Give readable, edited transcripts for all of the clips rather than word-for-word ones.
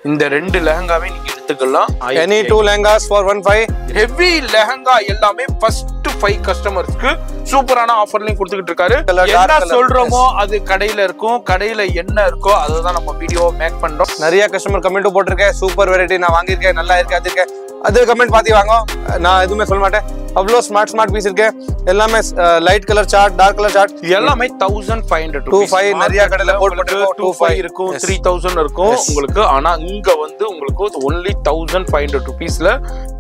இந்த ரெண்டு லெஹங்காவே நீங்க எடுத்துக்கலாம். Any two lehengas for 15. Heavy lehenga எல்லாமே ஃபர்ஸ்ட் 5 கஸ்டமர்ஸ்க்கு சூப்பரான ஆஃபர்லயும் கொடுத்துக்கிட்டு இருக்காரு. என்ன சொல்றோமோ அது கடையில இருக்கும், கடையில என்ன இருக்கோ அதை தான் நம்ம வீடியோ மேக் பண்றோம். நிறைய கஸ்டமர் கமெண்ட் போட்டிருக்கேன், சூப்பர் வெரைட்டி நான் வாங்கியிருக்கேன், நல்லா இருக்கு, அது இருக்கேன், அது கமெண்ட் பாத்தி வாங்க, நான் எதுவுமே சொல்ல மாட்டேன். அவ்வளோ ஸ்மார்ட் பீஸ் இருக்கு. எல்லாமே light colour chart, dark colour chart, எல்லாமே 1500 25 நிறைய கடையில போட் போட்டுருக்கோம். 25 இருக்கும், 3000 இருக்கும் உங்களுக்கு. ஆனா இங்க வந்து உங்களுக்கு only 1500 rupeesல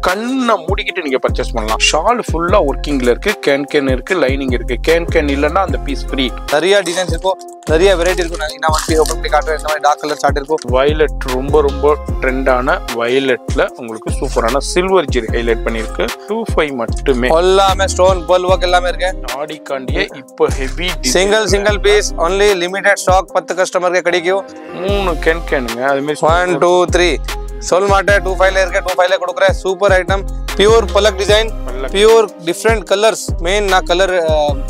கண்ணை மூடிக்கிட்டு நீங்க பர்ச்சேஸ் பண்ணலாம். ஷால் ஃபுல்லா ஒர்க்கிங்ல இருக்கு, கேன் இருக்கு, லைனிங் இருக்கு. கேன் இல்லன்னா அந்த பீஸ் ஃப்ரீ. நிறைய டிசைன்ஸ் இருக்கும், நிறைய வெரைட்டி இருக்கும். நான் வந்து ஓபன் பண்ணி காட்டுறேன். இந்த மாதிரி டார்க் கலர் சார்ட் இருக்கும். வயலட் ரொம்ப ட்ரெண்டான வயலட்ல உங்களுக்கு சூப்பரான சில்வர் ஜெரி ஹைலைட் பண்ணிருக்கு. 25 மட்டுமே. எல்லாமே ஸ்டோன் பெர்ல் வர்க் எல்லாமே இருக்கு. ஆடிக்காண்டியே இப்போ heavy single piece only limited stock 10 கஸ்டமருக்கு கிடைக்கும். 3 கேனுங்க. அது மாதிரி 1 2 3 சொல்ல மாட்டேன். 25 ல இருக்கு, 25 ல கொடுக்குறேன். சூப்பர் ஐட்டம், பியூர் பலக் design, pure different colours. Main நான் கலர்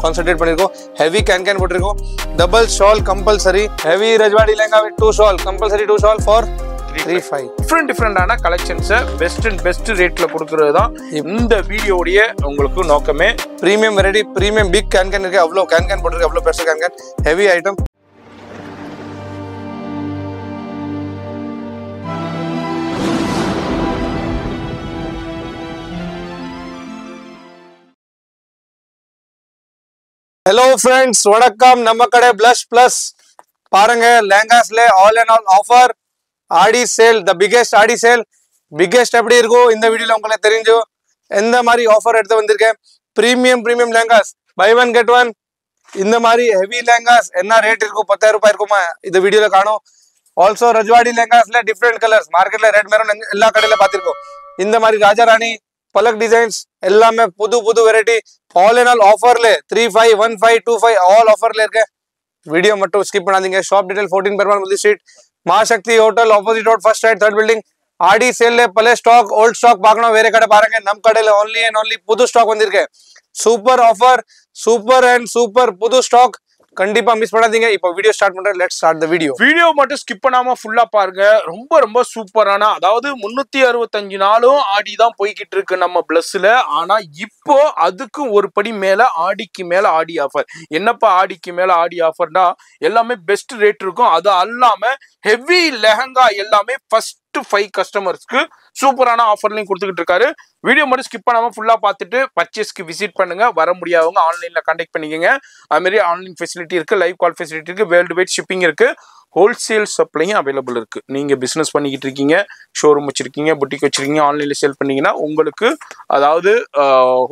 கான்சென்ட்ரேட் பண்ணிருக்கோம். ஹெவி கேன் போட்டிருக்கோம். Double shawl compulsory. Heavy Rajwadi lehenga with 2 shawl compulsory. 2 shawl for 35. டிஃப்ரெண்டான கலெக்ஷன்ஸ் பெஸ்ட் ரேட்ல கொடுக்கறது தான் இந்த வீடியோடைய உங்களுக்கு நோக்கமே. Premium variety, premium big can இருக்கு. அவ்வளோ கேன் போட்டிருக்கு, அவ்வளோ பெருசு can, heavy item. Hello friends, வணக்கம். நம்ம கடை பிளஸ் பிளஸ் பாருங்க. லெஹங்காஸ்ல all and all offer, Aadi sale, the biggest Aadi sale. Biggest எப்படி இருக்கும் இந்த வீடியோல உங்களுக்கு தெரிஞ்சு எந்த மாதிரி ஆஃபர் எடுத்து வந்திருக்கேன். Premium lehengas, buy one get one. இந்த மாதிரி ஹெவி லெஹங்காஸ் என்ன ரேட் இருக்கும், 10,000 ரூபாய் இருக்குமா இந்த வீடியோல காணும். ஆல்சோ ரஜ்வாடி லெஹங்காஸ்ல டிஃப்ரெண்ட் கலர்ஸ், மார்க்கெட்ல ரெட் மெரூன் எல்லா கடையில பார்த்திருக்கோம். இந்த மாதிரி ராஜா ராணி பலக் டிசைன்ஸ் எல்லாமே புது வெரைட்டி. ஆல் அண்ட் ஆல் ஆஃபர்ல 35 15 25 ஆல் ஆஃபர்ல இருக்கு. வீடியோ மட்டும் ஸ்கிப் பண்ணாதீங்க. ஷாப் டீடைல் 14 பெருமாள் முதி street, Maasakthi hotel opposite road, first right, third building. ஆடி சேல்ல பழைய ஸ்டாக், ஓல்ட் ஸ்டாக் பார்க்கணும் வேற கடை பாருங்க. நம் கடையில only புது ஸ்டாக் வந்திருக்கு. Super offer, super and super புது ஸ்டாக். கண்டிப்பா மிஸ் பண்ணாதீங்க. இப்போ வீடியோ ஸ்டார்ட் பண்றேன். Let's start the video. Video மட்டும் ஸ்கிப் பண்ணாம ஃபுல்லா பாருங்க. ரொம்ப சூப்பரான, அதாவது 365 நாளும் ஆடி தான் போய்கிட்டு இருக்கு நம்ம பிளஸ்ல. ஆனா இப்போ அதுக்கு ஒரு படி மேல, ஆடிக்கு மேல ஆடி ஆஃபர். என்னப்பா ஆடிக்கு மேல ஆடி ஆஃபர்னா எல்லாமே பெஸ்ட் ரேட் இருக்கும். அது அல்லாம ஹெவி லெஹங்கா எல்லாமே ஃபர்ஸ்ட் 5 கஸ்டமர்ஸ்க்கு சூப்பரான ஆஃபர்லையும் கொடுத்துக்கிட்டு இருக்காரு. வீடியோ மட்டும் ஸ்கிப் பண்ணாம ஃபுல்லா பார்த்துட்டு பர்ச்சேஸ்க்கு விசிட் பண்ணுங்க. வர முடியாதவங்க ஆன்லைன்ல கான்டாக்ட் பண்ணிக்கோங்க. அது மாதிரி ஆன்லைன் ஃபெசிலிட்டி இருக்கு, லைவ் கால் ஃபெசிலிட்டி இருக்கு, வேர்ல்டு வைட் ஷிப்பிங் இருக்கு, ஹோல்சேல் சப்ளையும் அவைலபிள் இருக்கு. நீங்க பிசினஸ் பண்ணிக்கிட்டு இருக்கீங்க, ஷோரூம் வச்சிருக்கீங்க, புட்டிக் வச்சிருக்கீங்க, ஆன்லைன்ல சேல் பண்ணீங்கன்னா உங்களுக்கு அதாவது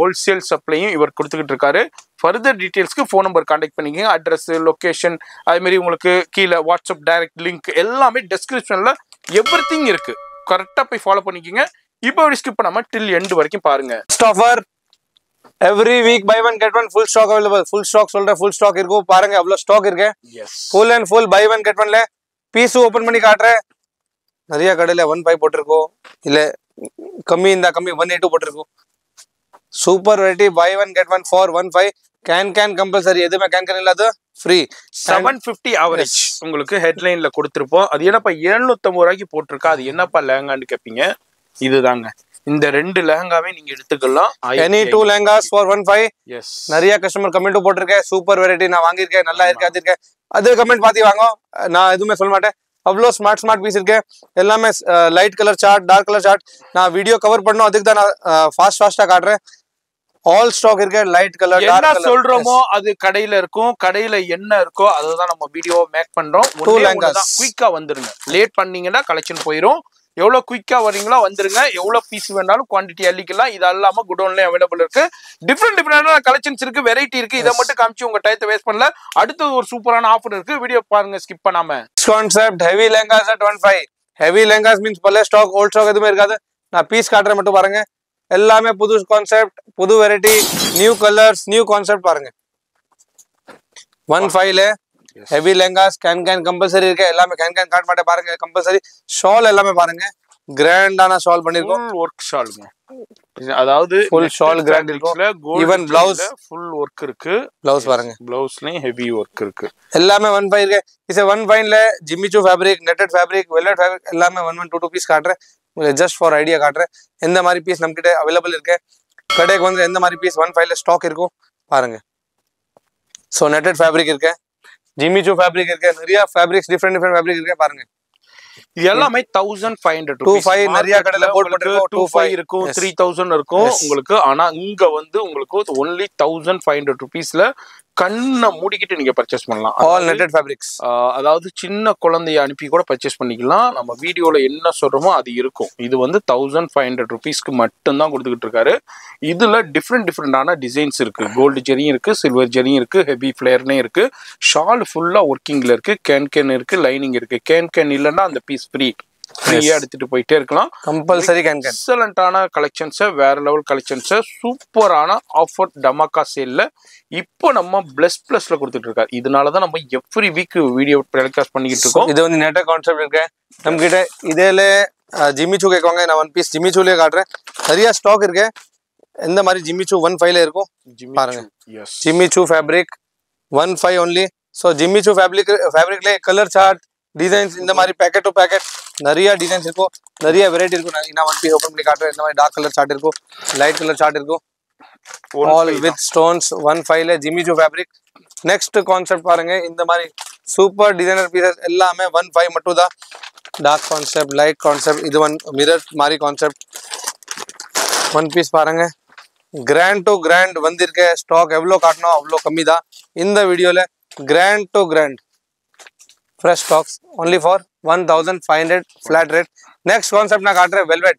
ஹோல்சேல் சப்ளையும் இவர் கொடுத்துக்கிட்டு இருக்காரு. ஃபர்தர் டீடைல்ஸ்க்கு ஃபோன் நம்பர் கான்டாக்ட் பண்ணிக்கோங்க. அட்ரஸ், லொகேஷன், அது மாதிரி உங்களுக்கு கீழே வாட்ஸ்அப் டைரக்ட் லிங்க் எல்லாமே டிஸ்கிரிப்ஷன்ல எவ்ரிதிங் இருக்கு. கரெக்டா போய் ஃபாலோ பண்ணிக்கோங்க. இப்போ ஸ்கிப் பண்ணாம டில் எண்ட் வரைக்கும் பாருங்க. First offer every week buy one get one, full stock available. Full stock சொல்றேன், ஃபுல் ஸ்டாக் இருக்கும் பாருங்க. அவ்வளவு ஸ்டாக் இருக்கு. Full and full buy one get ஒன்ல பீஸ் ஓபன் பண்ணி காட்டுறேன். நிறைய கடையில 15 போட்டிருக்கோம், இல்ல கம்மி இந்த கம்மி 182 போட்டிருக்கோம். Super variety, buy one get one for 15. Can compulsory, எதுவுமே கேன் இல்லாத ஃப்ரீ. 750 ஆவரேஜ் உங்களுக்கு ஹெட்லைன்ல கொடுத்துருப்போம். அது என்னப்பா 750 ரூபாய்க்கு போட்டிருக்கா, அது என்னப்பா லெஹங்கான்னு கேட்பீங்க. இதுதாங்க, இந்த ரெண்டு லெஹங்காவே நீங்க எடுத்துக்கலாம். Any two lehengas for 15. நிறைய கஸ்டமர் கமெண்ட் போட்டிருக்கேன், சூப்பர் வெரைட்டி நான் வாங்கியிருக்கேன், நல்லா இருக்கு, அது இருக்கேன், அது கமெண்ட் பாத்தி வாங்க, நான் எதுவுமே சொல்ல மாட்டேன். அவ்வளோ ஸ்மார்ட் பீஸ் இருக்கு. எல்லாமே light colour chart, dark colour chart. நான் வீடியோ கவர் பண்ணணும், அதுக்கு தான் நான் ஃபாஸ்டா காட்டுறேன். ஆல் ஸ்டாக் இருக்கு. லைட் கலர், என்ன சொல்றோமோ அது கடையில இருக்கும், கடையில என்ன இருக்கோ அதை தான் நம்ம வீடியோ மேக் பண்றோம். குயிக்கா வந்துருங்க. லேட் பண்ணீங்கன்னா கலெக்ஷன் போயிடும். எவ்வளவு குயிக்கா வரீங்களோ வந்துருங்க. எவ்வளவு பீஸ் வேணாலும் குவான்டிட்டி அள்ளிக்கலாம். இது இல்லாம குடோன்லயும் அவைலபிள் இருக்கு. டிஃப்ரெண்டான கலெக்ஷன்ஸ் இருக்கு, வெரைட்டி இருக்கு. இதை மட்டும் காமிச்சு உங்க டயத்தை வேஸ்ட் பண்ணல. அடுத்து ஒரு சூப்பரான ஆஃபர் இருக்கு, வீடியோ பாருங்க ஸ்கிப் பண்ணாம. Concept heavy lehengas at 15. Heavy lehengas means பழைய ஸ்டாக், ஓல்ட் ஸ்டாக் எதுவுமே இருக்காது. நான் பீஸ் காட்டுறேன் மட்டும் பாருங்க. எல்லாமே புது கான்செப்ட், புது variety, new colours, new concept பாருங்க. 15ல ஹெவி லெஹங்காஸ் கேன் கம்பல்சரி இருக்கு. எல்லாமே கேன் காட்ட மாட்டேன் பாருங்க, கம்பல்சரி. ஷால் எல்லாமே பாருங்க, கிராண்டான ஷால் பண்ணிருக்கோம். ஃபுல் ஒர்க் ஷாலுங்க. அதாவது ஃபுல் ஷால் கிராண்ட் இருக்கும். ஈவன் பிளவுஸ் ஃபுல் ஒர்க் இருக்கு. பிளவுஸ் பாருங்க, பிளவுஸ்லயும் ஹெவி ஒர்க் இருக்கு. எல்லாமே 1.5 இருக்கு. इसे 1.5 ல Jimmy Choo fabric, netted fabric, velvet fabric எல்லாமே 1-2 பீஸ் காட்டுறேன் உங்களுக்கு, ஜஸ்ட் ஃபார் ஐடியா காட்டுறேன். எந்த மாதிரி பீஸ் நம்ம கிட்ட அவைலபிள் இருக்கு, கடைக்கு வந்து எந்த மாதிரி பீஸ் 1.5 ல ஸ்டாக் இருக்கும் பாருங்க. சோ நெட்டட் ஃபேப்ரிக் இருக்கு, ஜிம்மிச்சூ ஃபேப்ரிக் இருக்கு, நிறைய ஃபேப்ரிக்ஸ் டிஃபரெண்ட் ஃபேப்ரிக் இருக்கு பாருங்க. இது எல்லாமே 1500 25 நிறைய கடையில போட் பண்ணிருக்கோம். 25 இருக்கும், 3000 இருக்கும் உங்களுக்கு. ஆனா இங்க வந்து உங்களுக்கு only 1500 rupeesல கண்ணை மூடிக்கிட்டு நீங்க பர்ச்சேஸ் பண்ணலாம். All netted fabrics. அதாவது சின்ன குழந்தைய அனுப்பி கூட பர்ச்சேஸ் பண்ணிக்கலாம். நம்ம வீடியோல என்ன சொல்றோமோ அது இருக்கும். இது வந்து 1500 rupeesக்கு மட்டும் தான் கொடுத்துக்கிட்டு இருக்காரு. இதுல டிஃப்ரெண்டான டிசைன்ஸ் இருக்கு. கோல்டு ஜெரியும் இருக்கு, சில்வர் ஜெரியும் இருக்கு, ஹெவி ஃபிளேர்னே இருக்கு. ஷால் ஃபுல்லா ஒர்க்கிங்ல இருக்கு. கேன் இருக்கு, லைனிங் இருக்கு. கேன் இல்லைன்னா அந்த பீஸ் ஃப்ரீயா எடுத்துட்டு போயிட்டே இருக்கலாம். கம்பல்சரி எக்ஸலண்டான கலெக்ஷன்ஸ், வேற லெவல் கலெக்ஷன்ஸ், சூப்பரான ஆஃபர் டமாக்கா சேல்ல இப்போ நம்ம பிளஸ்ல கொடுத்துட்டு இருக்காரு. இதனாலதான் நம்ம எவ்ரி வீக் வீடியோ டெலிகாஸ்ட் பண்ணிக்கிட்டு இருக்கோம். இது வந்து நெட்ட கான்செப்ட் இருக்கு நம்ம கிட்ட. இதேல ஜிம்மிச்சூ கேட்குவாங்க, நான் 1 பீஸ் ஜிம்மிச்சூலயே காட்டுறேன். நிறைய ஸ்டாக் இருக்கு. எந்த மாதிரி ஜிம்மிச்சூ 1.5 ல இருக்கும் பாருங்க. Jimmy Choo fabric 1.5 only. So Jimmy Choo ஃபேப்ரிக்ல கலர் சார்ட், டிசைன்ஸ் இந்த மாதிரி பேக்கெட் டு பேக்கெட் நிறைய டிசைன்ஸ் இருக்கும், நிறைய வெரைட்டி இருக்கும். நான் 1 பீஸ் ஓப்பன் பண்ணி காட்டுறேன். இந்த மாதிரி டார்க் கலர் சார்ட் இருக்கும், லைட் கலர் சார்ட் இருக்கும், ஆல் வித் ஸ்டோன்ஸ். 1.5 ல ஜிம்மிச்சூ ஃபேப்ரிக். நெக்ஸ்ட் கான்செப்ட் பாருங்க. இந்த மாதிரி சூப்பர் டிசைனர் பீசஸ் எல்லாமே 1.5 மட்டும் தான். டார்க் கான்செப்ட், லைட் கான்செப்ட், இது மிரர் மாதிரி கான்செப்ட். 1 பீஸ் பாருங்க. கிராண்ட் டு கிராண்ட் வந்திருக்க ஸ்டாக் எவ்வளோ காட்டணும் அவ்வளோ கம்மி தான் இந்த வீடியோல. Grand to grand fresh stocks only for 1500 flat rate. next concept na kaatre velvet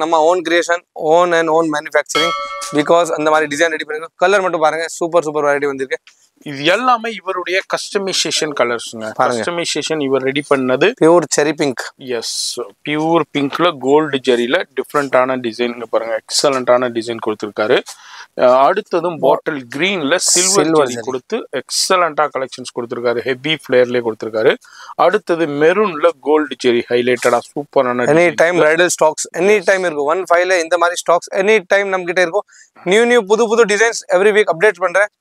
nama own creation, own manufacturing, because அந்த மாதிரி டிசைன் ரெடி பண்ணிருக்கோம். கலர் மட்டும் பாருங்க, சூப்பர் வெரைட்டி வந்திருக்கு. இது எல்லாமே இவருடைய கஸ்டமைசேஷன் கலர்ஸ்ங்க. கஸ்டமைசேஷன் இவர் ரெடி பண்ணது பியூர் செரி பிங்க். எஸ், பியூர் பிங்க்ல கோல்டு ஜெரியில டிஃப்ரெண்டான டிசைன் பாருங்க. எக்ஸலண்டான டிசைன் கொடுத்திருக்காரு. அடுத்ததும் பாட்டில் கிரீன்ல சில்வர் ஜெரி கொடுத்து எக்ஸலண்டா கலெக்ஷன்ஸ் கொடுத்திருக்காரு. ஹெவி ஃபிளேர்லயே கொடுத்திருக்காரு. அடுத்தது மெரூன்ல கோல்டு ஜெரி ஹைலைட்டடா சூப்பரான. Any time bridal stocks any time இருக்கும். 1.5 ல இந்த மாதிரி ஸ்டாக்ஸ் எனி டைம் நம்ம கிட்ட இருக்கும். நியூ புது டிசைன்ஸ் எவ்ரி வீக் அப்டேட் பண்றேன்.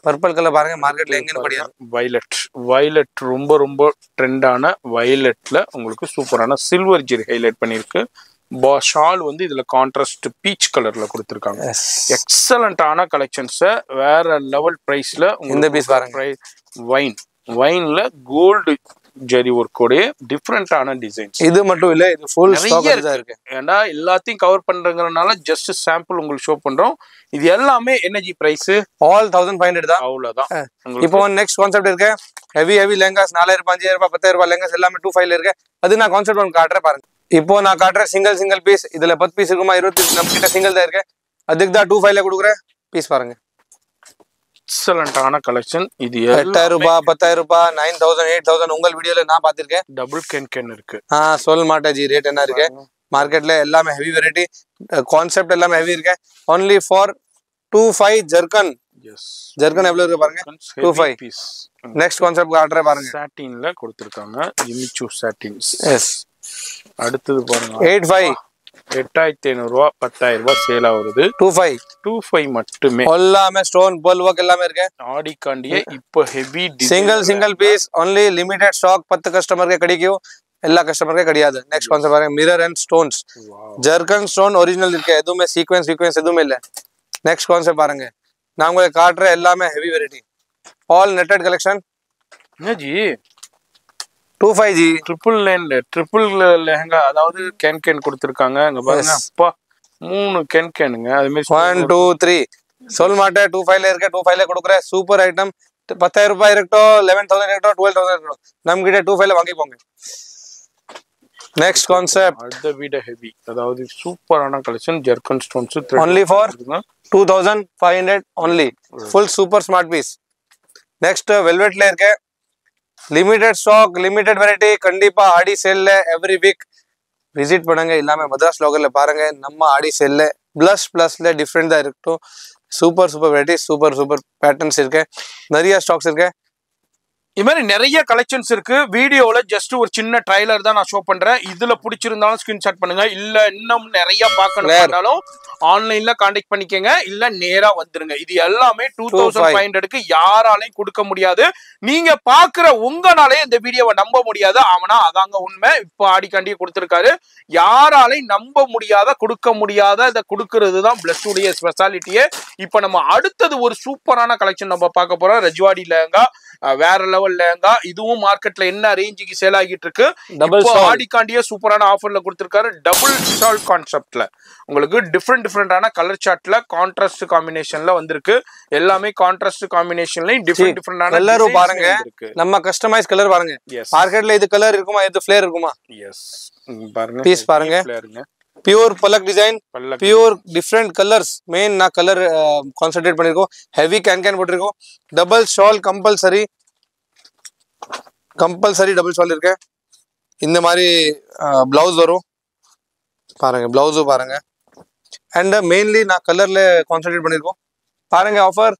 பர்பிள் கலர் பாருங்க, மார்க்கெட்ல எங்கன்னு படியாது. வயலட் ரொம்ப ட்ரெண்டான வயலட்ல உங்களுக்கு சூப்பரான சில்வர் ஜெரி ஹைலைட் பண்ணிருக்கு. ஷால் வந்து இதுல கான்ட்ராஸ்ட் பீச் கலர்ல கொடுத்திருக்காங்க. எக்ஸலண்டான கலெக்ஷன்ஸ், வேற லெவல் பிரைஸ்ல. இந்த பீஸ் பாருங்க, வைன்ல கோல்டு ஜெரி ஒர்க்கோட டிஃப்ரெண்டான டிசைன்ஸ். இது மட்டும் இல்ல, இது ஃபுல் ஸ்டாக் தான் இருக்கு. ஏன்னா எல்லாத்தையும் கவர் பண்றதுனால ஜஸ்ட் சாம்பிள் உங்களுக்கு ஷோ பண்றோம். இது எல்லாமே எனர்ஜி பிரைஸ் ஆல் 1500 தான், அவ்வளவுதான். இப்போ நெக்ஸ்ட் கான்செப்ட் இருக்கு. ஹெவி லெஹங்காஸ் 4000 5000 10,000 லெஹங்காஸ் எல்லாமே 2.5 ல இருக்கு. அது நான் கான்செப்ட் ஒன்று காட்டுறேன் பாருங்க. இப்போ நான் காட்டுறேன் சிங்கிள் பீஸ். இதுல 10 பீஸ் இருக்குமா, 20 நம்ம கிட்ட சிங்கிள் தான் இருக்கு. அதுக்கு தான் 2.5 ல கொடுக்குறேன். பீஸ் பாருங்க, எக்ஸலண்டான கலெக்ஷன். இது 8000 ரூபாய் 10000 ரூபாய் 9000 8000 உங்கள் வீடியோல நான் பாத்திருக்கேன். டபுள் கேன் இருக்கு. சொல்ல மாட்டேன் ஜி, ரேட் என்ன இருக்கு மார்க்கெட்ல. எல்லாமே ஹெவி வெரைட்டி, கான்செப்ட் எல்லாமே ஹெவி இருக்கு. only for 25 zircon. ஜர்கன் எவ்வளவு இருக்கு பாருங்க, 25 பீஸ். நெக்ஸ்ட் கான்செப்ட் காட்டுறேன் பாருங்க. சாட்டின்ல கொடுத்திருக்காங்க, ஜிமிச்சூ சாட்டின்ஸ். எஸ், அடுத்தது பாருங்க 8500 ரூபாய் 10,000 ரூபாய் சேல் ஆகுது. 25 மட்டுமே. எல்லாமே ஸ்டோன் பால் வர்க் எல்லாமே இருக்கு. ஆடிக்காண்டியே இப்போ heavy single piece only limited stock. 10 கஸ்டமருக்கு கிடைக்கும், எல்லா கஸ்டமருக்கு கிடையாது. நெக்ஸ்ட் கான்செப்ட் பாருங்க, mirror and stones. Zircon stone original இருக்கு, எதுவுமே சீக்வென்ஸ் எதுவுமே இல்ல. நெக்ஸ்ட் கான்செப்ட் பாருங்க, நான் உங்களுக்கு காட்டுற எல்லாமே heavy variety, all netted collection. என்ன ஜி 25 ஜி ட்ரிபிள் லெஹங்கா, அதாவது கேன் கொடுத்திருக்காங்க. அங்க பாருங்க, அப்பா 3 கேனுங்க. அது மாதிரி 1 2 3 சொல்ல மாட்டேன். 25 ல இருக்க, 25 ல கொடுக்குற சூப்பர் ஐட்டம். 10,000 ரூபாய் இருக்கட்டும், 11,000 இருக்கட்டும், 12,000 இருக்கட்டும், நம்ம கிட்ட 25 ல வாங்கி போங்க. நெக்ஸ்ட் கான்செப்ட் அதை விட ஹெவி, அதாவது சூப்பரான collection. Zircon stones only for 2500 only. Full super smart piece. Next வெல்வெட்ல இருக்க லிமிடெட் ஸ்டாக், லிமிடெட் வெரைட்டி. கண்டிப்பா ஆடி சேல்ல எவ்ரி வீக் விசிட் பண்ணுங்க. எல்லாமே மദ്രാസ് லோகல்ல பாருங்க. நம்ம ஆடி சேல்ல பிளஸ்ல டிஃப்ரெண்ட் தான் இருக்கும். சூப்பர் வெரைட்டி, சூப்பர் பேட்டர்ன்ஸ் இருக்கு, நிறைய ஸ்டாக்ஸ் இருக்கு. இது மாதிரி நிறைய கலெக்ஷன்ஸ் இருக்கு. வீடியோல ஜஸ்ட் ஒரு சின்ன ட்ரைலர் தான் நான் ஷோ பண்றேன். இதுல பிடிச்சிருந்தாலும் ஸ்கிரீன்ஷாட் பண்ணுங்க. இல்ல இன்னும் நிறைய பார்க்கணும்னாலும் ஆன்லைன்ல கான்டாக்ட் பண்ணிக்கங்க, இல்ல நேரா வந்துருங்க. இது எல்லாமே 2500க்கு யாராலையும் கொடுக்க முடியாது. நீங்க பாக்குற உங்கனாலே இந்த வீடியோவை நம்ப முடியாது. ஆனா அதாங்க உண்மை. இப்போ ஆடிக்காண்டியே கொடுத்திருக்காரு. யாராலையும் நம்ப முடியாத, கொடுக்க முடியாத இதை கொடுக்கறது தான் பிளஸ்ஸுடைய ஸ்பெஷாலிட்டியே. இப்போ நம்ம அடுத்தது ஒரு சூப்பரான கலெக்ஷன் நம்ம பார்க்க போறோம். ரஜ்வாடி லேங்கா, வேற லெவல் லேங்கா. இதுவும் மார்க்கெட்ல என்ன ரேஞ்சுக்கு சேல் ஆகிட்டு இருக்கு. ஆடிக்காண்டியே சூப்பரான ஆஃபர்ல கொடுத்திருக்காரு. டபுள் ஷால் கான்செப்ட்ல உங்களுக்கு டிஃப்ரெண்டான கலர் சார்ட்ல கான்ட்ராஸ்ட் காம்பினேஷன்ல வந்திருக்கு. எல்லாமே கான்ட்ராஸ்ட் காம்பினேஷன்லயும் டிஃப்ரெண்டான கலரும் பாருங்க. நம்ம கஸ்டமைஸ் கலர் பாருங்க. மார்க்கெட்ல இது கலர் இருக்குமா, இது ஃபிளேர் இருக்குமா? எஸ் பாருங்க, பீஸ் பாருங்க. பியூர் பலக் design, pure different colours. Main நான் கலர் கான்சென்ட்ரேட் பண்ணிருக்கோம். ஹெவி கேன் போட்டிருக்கோம். Double shawl compulsory double shawl இருக்கு. இந்த மாதிரி பிளவுஸ் வரும் பாருங்க. பிளவுஸும் பாருங்க. அண்ட் மெயின்லி நான் கலர்ல கான்சென்ட்ரேட் பண்ணிருக்கோம் பாருங்க. Offer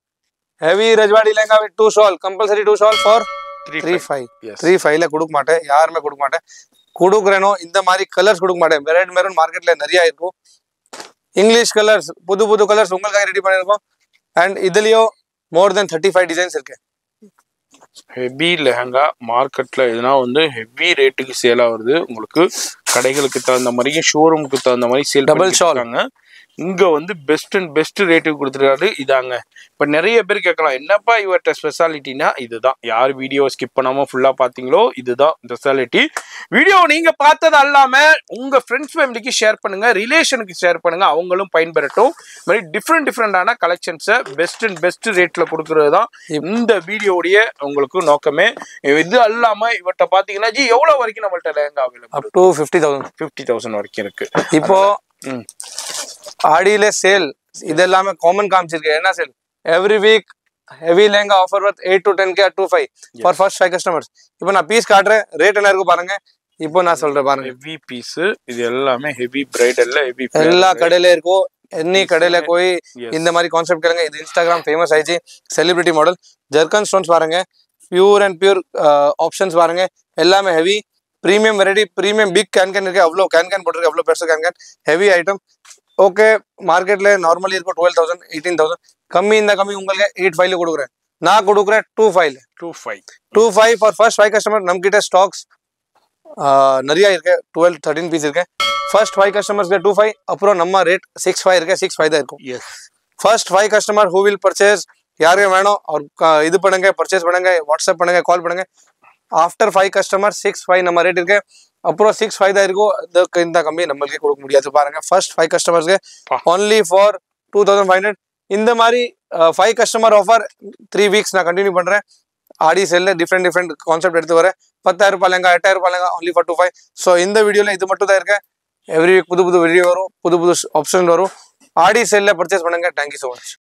heavy Rajwadi lehenga with 2 shawl, compulsory 2 shawl for 35 கொடுக்க மாட்டேன், யாருமே கொடுக்க மாட்டேன். கொடுக்குறேனோ இந்த மாதிரி கலர்ஸ் கொடுக்க மாட்டேன். ரெட் மெரூன் மார்க்கெட்ல நிறைய இருக்கும். இங்கிலீஷ் கலர்ஸ், புது கலர்ஸ் உங்களுக்காக ரெடி பண்ணிருக்கோம். அண்ட் இதுலயும் மோர் தென் 35 டிசைன்ஸ் இருக்கு. ஹெவி லெஹங்கா மார்க்கெட்ல எதுனா வந்து ஹெவி ரேட்டுக்கு சேல் ஆகுது. உங்களுக்கு கடைகளுக்கு தகுந்த மாதிரி, ஷோரூமுக்கு தகுந்த மாதிரி சேல் டபுள் ஷால். இங்க வந்து பெஸ்ட் ரேட்டுக்கு கொடுத்துருக்காரு. இதாங்க இப்ப நிறைய பேர் கேட்கலாம், என்னப்பா இவர்கிட்ட ஸ்பெஷாலிட்டினா இதுதான். யார் வீடியோ ஸ்கிப் பண்ணாம ஃபுல்லா பாத்தீங்களோ இதுதான் ஸ்பெஷாலிட்டி. வீடியோ நீங்க பார்த்தது அல்லாம உங்க ஃப்ரெண்ட்ஸ் ஃபேமிலிக்கு ஷேர் பண்ணுங்க, ரிலேஷனுக்கு ஷேர் பண்ணுங்க, அவங்களும் பயன்பெறட்டும். இந்த மாதிரி டிஃப்ரெண்டான கலெக்ஷன்ஸை பெஸ்ட் ரேட்ல கொடுக்கறது தான் இந்த வீடியோடைய உங்களுக்கு நோக்கமே. இது அல்லாம இவர்கிட்ட பாத்தீங்கன்னா ஜி எவ்வளவு வரைக்கும் நம்மள்ட்ட லேங்கா அவைலபிள்? அப் டு 50,000 வரைக்கும் இருக்கு. இப்போ ஆடியில சேல் இது எல்லாமே காமன் காமிச்சிருக்கு. என்ன sale? Every week heavy lehenga offer worth 8 to 10K at 25 for first 5 customers. இப்போ நான் பீஸ் காட்டுறேன், ரேட் என்ன இருக்கு பாருங்க. இப்போ நான் சொல்றேன் பாருங்க. ஹெவி பீஸ் இது எல்லாமே ஹெவி பிரைடல்ல ஹெவி எல்லா கடையில இருக்கும். எண்ணி கடையில போய் இந்த மாதிரி கான்செப்ட் கேளுங்க. இது இன்ஸ்டாகிராம் ஃபேமஸ் ஆயிடுச்சு. Celebrity model. ஜர்கன் ஸ்டோன்ஸ் பாருங்க. பியூர் ஆப்ஷன்ஸ் பாருங்க. எல்லாமே heavy premium variety. Premium big can இருக்கு. அவ்வளோ கேன் போட்டிருக்கு. அவ்வளோ பெருசு கேன் ஹெவி ஐட்டம். ஓகே, மார்க்கெட்ல நார்மலி இருக்கும் 12,000 18,000. கம்மி இந்த கம்மி உங்களுக்கு 8.5 கொடுக்குறேன். நான் கொடுக்குறேன் 2.5 ஃபார் ஃபர்ஸ்ட் 5 கஸ்டமர். நம்ம கிட்ட ஸ்டாக்ஸ் நிறைய இருக்கு. 12-13 பீஸ் இருக்கு. ஃபர்ஸ்ட் 5 கஸ்டமர்ஸ்க்கு 2.5. அப்புறம் நம்ம ரேட் 6.5 இருக்கு. 6.5 தான் இருக்கும். First 5 customer who will purchase, யாருக்கு வேணும் அவர் இது பண்ணுங்க, பர்ச்சேஸ் பண்ணுங்க, வாட்ஸ்அப் பண்ணுங்க, கால் பண்ணுங்க. ஆஃப்டர் 5 கஸ்டமர் 6.5 நம்ம ரேட் இருக்கு. அப்புறம் 6.5 தான் இருக்கும். இந்த கம்மி நம்மளுக்கே கொடுக்க முடியாது. பாருங்க, ஃபர்ஸ்ட் 5 கஸ்டமர்ஸ்க்கு ஒன்லி ஃபார் 2,500. இந்த மாதிரி 5 கஸ்டமர் ஆஃபர் 3 வீக்ஸ் நான் கண்டினியூ பண்றேன். ஆடி செல்ல டிஃப்ரெண்ட் கான்செப்ட் எடுத்து வரேன். 10,000 ரூபாய் லெங்கா, 8,000 ரூபாய் லெங்கா ஒன்லி ஃபார் 2.5. ஸோ இந்த வீடியோல இது மட்டும் தான் இருக்கு. எவ்ரி வீக் புது வீடியோ வரும், புது ஆப்ஷன் வரும். ஆடி செல்ல பர்ச்சேஸ் பண்ணுங்க. Thank you so much.